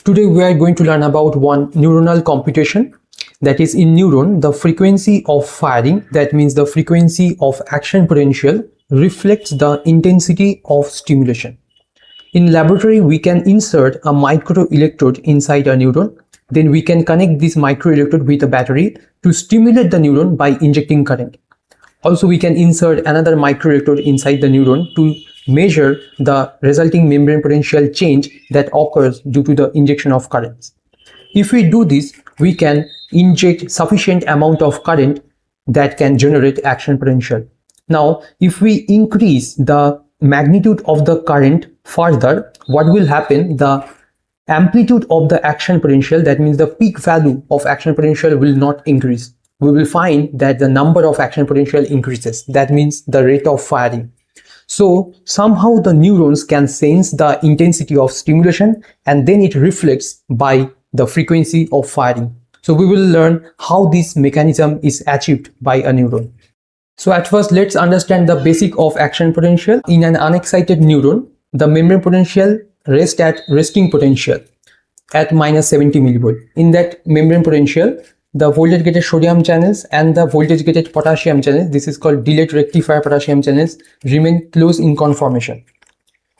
Today we are going to learn about one neuronal computation, that is, in neuron the frequency of firing, that means the frequency of action potential, reflects the intensity of stimulation. In laboratory we can insert a microelectrode inside a neuron, then we can connect this microelectrode with a battery to stimulate the neuron by injecting current. Also we can insert another microelectrode inside the neuron to measure the resulting membrane potential change that occurs due to the injection of currents. If we do this, we can inject sufficient amount of current that can generate action potential. Now, if we increase the magnitude of the current further, what will happen? The amplitude of the action potential, that means the peak value of action potential, will not increase. We will find that the number of action potential increases. That means the rate of firing. So somehow the neurons can sense the intensity of stimulation and then it reflects by the frequency of firing. So we will learn how this mechanism is achieved by a neuron. So at first let's understand the basic of action potential. In an unexcited neuron, the membrane potential rests at resting potential at -70 millivolt. In that membrane potential, the voltage gated sodium channels and the voltage gated potassium channels, this is called delayed rectifier potassium channels, remain close in conformation.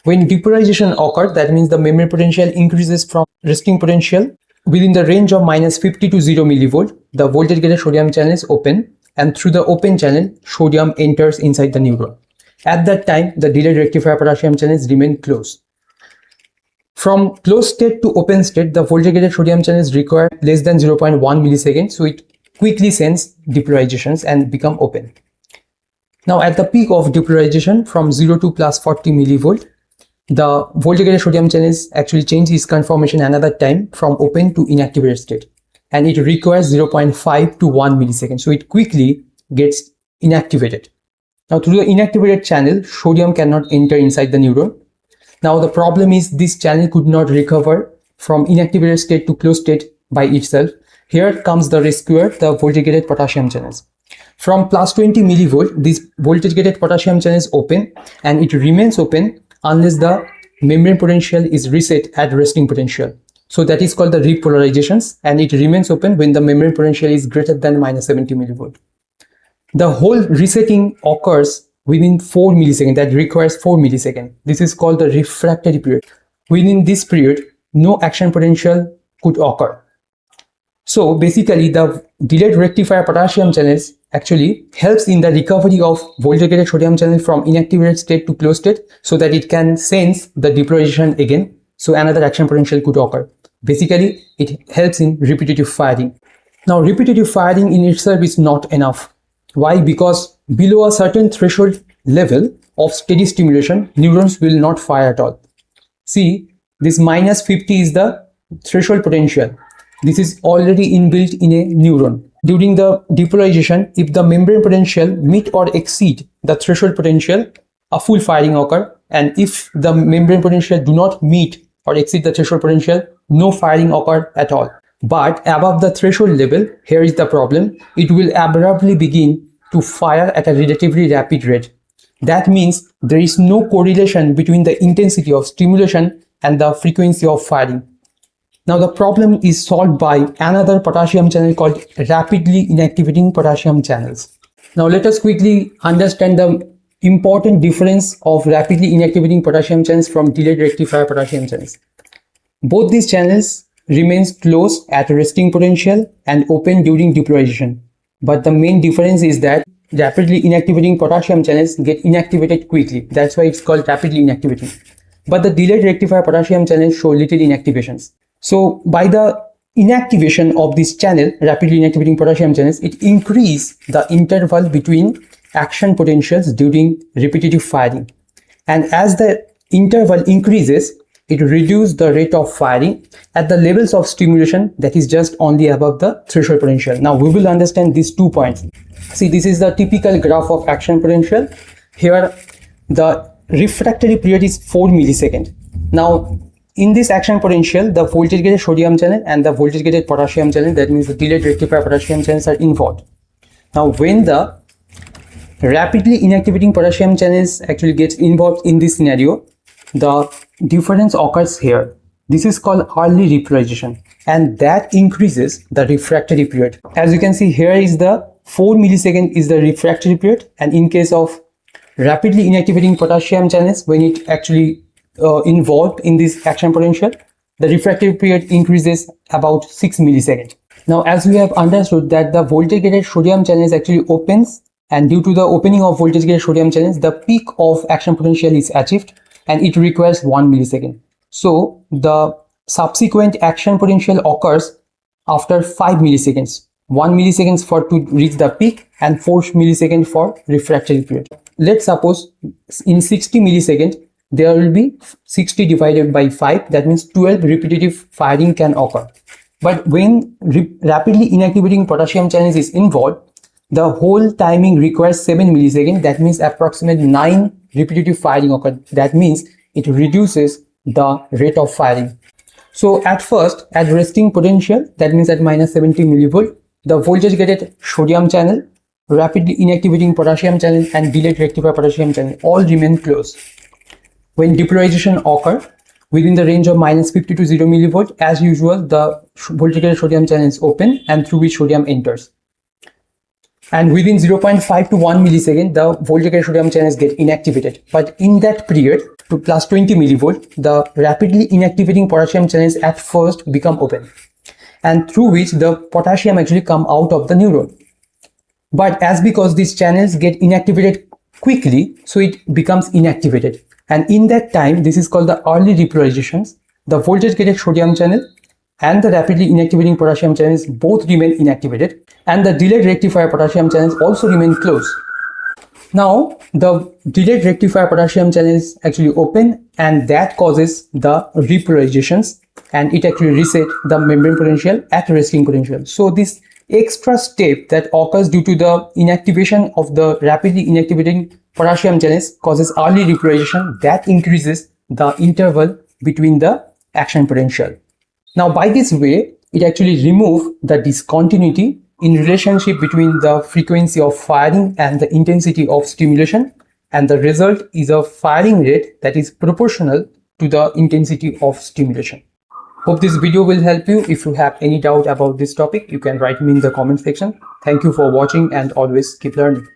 When depolarization occurs, that means the membrane potential increases from resting potential within the range of -50 to 0 millivolt. The voltage gated sodium channels open, and through the open channel sodium enters inside the neuron. At that time the delayed rectifier potassium channels remain close. From closed state to open state, the voltage gated sodium channels require less than 0.1 millisecond, so it quickly sends depolarizations and become open. Now at the peak of depolarization from 0 to +40 millivolt, the voltage gated sodium channels actually change its conformation another time from open to inactivated state, and it requires 0.5 to 1 millisecond, so it quickly gets inactivated. Now through the inactivated channel, sodium cannot enter inside the neuron. Now the problem is this channel could not recover from inactivated state to closed state by itself. Here comes the rescuer, the voltage gated potassium channels. From +20 millivolt, this voltage gated potassium channels open, and it remains open unless the membrane potential is reset at resting potential. So that is called the repolarizations, and it remains open when the membrane potential is greater than -70 millivolt. The whole resetting occurs within 4 milliseconds, that requires 4 milliseconds. This is called the refractory period. Within this period, no action potential could occur. So basically the delayed rectifier potassium channels actually helps in the recovery of voltage gated sodium channel from inactivated state to closed state, so that it can sense the depolarization again, so another action potential could occur. Basically it helps in repetitive firing. Now repetitive firing in itself is not enough. Why? Because below a certain threshold level of steady stimulation, neurons will not fire at all. See, this -50 is the threshold potential. This is already inbuilt in a neuron. During the depolarization, if the membrane potential meet or exceed the threshold potential, a full firing occur, and if the membrane potential do not meet or exceed the threshold potential, no firing occur at all. But above the threshold level, here is the problem, it will abruptly begin to fire at a relatively rapid rate. That means there is no correlation between the intensity of stimulation and the frequency of firing. Now the problem is solved by another potassium channel called rapidly inactivating potassium channels. Now let us quickly understand the important difference of rapidly inactivating potassium channels from delayed rectifier potassium channels. Both these channels remains closed at resting potential and open during depolarization. But the main difference is that rapidly inactivating potassium channels get inactivated quickly. That's why it's called rapidly inactivating. But the delayed rectifier potassium channels show little inactivations. So by the inactivation of this channel, rapidly inactivating potassium channels, it increases the interval between action potentials during repetitive firing. And as the interval increases, it reduces the rate of firing at the levels of stimulation that is just only above the threshold potential. Now we will understand these 2 points. See, this is the typical graph of action potential. Here the refractory period is 4 milliseconds. Now in this action potential, the voltage gated sodium channel and the voltage gated potassium channel, that means the delayed rectifier potassium channels, are involved. Now when the rapidly inactivating potassium channels actually gets involved in this scenario, the difference occurs here. This is called early repolarization, and that increases the refractory period. As you can see, here is the 4 millisecond is the refractory period, and in case of rapidly inactivating potassium channels, when it actually involved in this action potential, the refractory period increases about 6 milliseconds. Now, as we have understood that the voltage gated sodium channels actually opens, and due to the opening of voltage gated sodium channels, the peak of action potential is achieved, and it requires 1 millisecond. So the subsequent action potential occurs after 5 milliseconds. 1 milliseconds for to reach the peak and 4 milliseconds for refractory period. Let's suppose in 60 milliseconds there will be 60 divided by 5, that means 12 repetitive firing can occur. But when rapidly inactivating potassium channels is involved, the whole timing requires 7 milliseconds, that means approximately 9 repetitive firing occur. That means it reduces the rate of firing. So at first, at resting potential, that means at minus 70 millivolt, the voltage gated sodium channel, rapidly inactivating potassium channel, and delayed rectifier potassium channel all remain closed. When depolarization occurs within the range of minus 50 to 0 millivolt, as usual, the voltage gated sodium channel is open and through which sodium enters. And within 0.5 to 1 millisecond, the voltage gated sodium channels get inactivated. But in that period, to plus 20 millivolt, the rapidly inactivating potassium channels at first become open, and through which the potassium actually come out of the neuron. But as because these channels get inactivated quickly, so it becomes inactivated. And in that time, this is called the early repolarizations. The voltage gated sodium channel and the rapidly inactivating potassium channels both remain inactivated, and the delayed rectifier potassium channels also remain closed. Now, the delayed rectifier potassium channels actually open, and that causes the repolarizations, and it actually reset the membrane potential at resting potential. So this extra step that occurs due to the inactivation of the rapidly inactivating potassium channels causes early repolarization that increases the interval between the action potential. Now, by this way, it actually removes the discontinuity in relationship between the frequency of firing and the intensity of stimulation, and the result is a firing rate that is proportional to the intensity of stimulation. Hope this video will help you. If you have any doubt about this topic, you can write me in the comment section. Thank you for watching, and always keep learning.